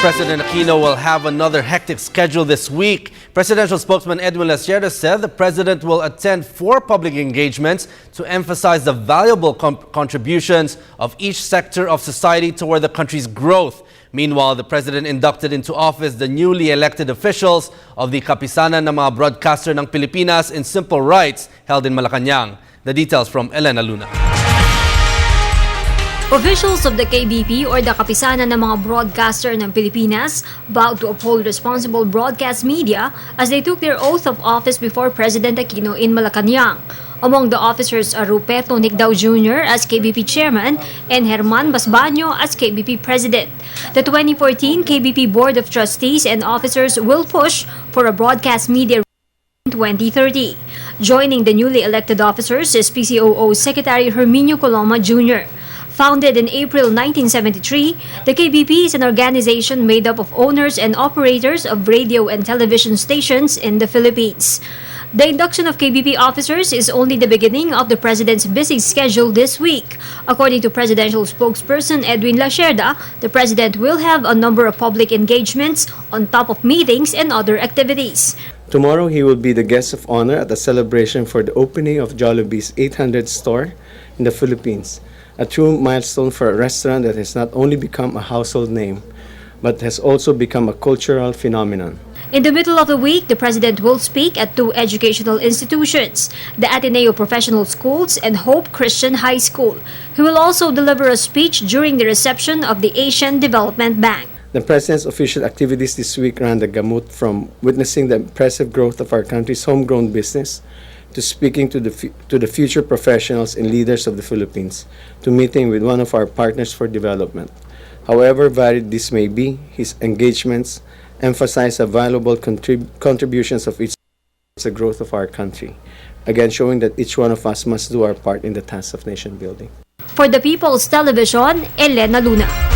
President Aquino will have another hectic schedule this week. Presidential spokesman Edwin Lasierda said the president will attend 4 public engagements to emphasize the valuable contributions of each sector of society toward the country's growth. Meanwhile, the president inducted into office the newly elected officials of the Kapisanan ng mga Broadcaster ng Pilipinas in Simple Rights held in Malacanang. The details from Elena Luna. Officials of the KBP or the Kapisanan ng mga Broadcaster ng Pilipinas vowed to uphold responsible broadcast media as they took their oath of office before President Aquino in Malacanang. Among the officers are Ruperto Nicdao Jr. as KBP Chairman and Herman Basbaño as KBP President. The 2014 KBP Board of Trustees and officers will push for a broadcast media in 2030. Joining the newly elected officers is PCOO Secretary Herminio Coloma Jr. Founded in April 1973, the KBP is an organization made up of owners and operators of radio and television stations in the Philippines. The induction of KBP officers is only the beginning of the President's busy schedule this week. According to Presidential spokesperson Edwin Lasierda, the President will have a number of public engagements on top of meetings and other activities. Tomorrow, he will be the guest of honor at the celebration for the opening of Jollibee's 800th store in the Philippines, a true milestone for a restaurant that has not only become a household name, but has also become a cultural phenomenon. In the middle of the week, the President will speak at 2 educational institutions, the Ateneo Professional Schools and Hope Christian High School. He will also deliver a speech during the reception of the Asian Development Bank. The President's official activities this week ran the gamut from witnessing the impressive growth of our country's homegrown business to speaking to the future professionals and leaders of the Philippines, to meeting with one of our partners for development. However varied this may be, his engagements emphasize the valuable contributions of each to the growth of our country, again showing that each one of us must do our part in the task of nation building. For the People's Television, Elena Luna.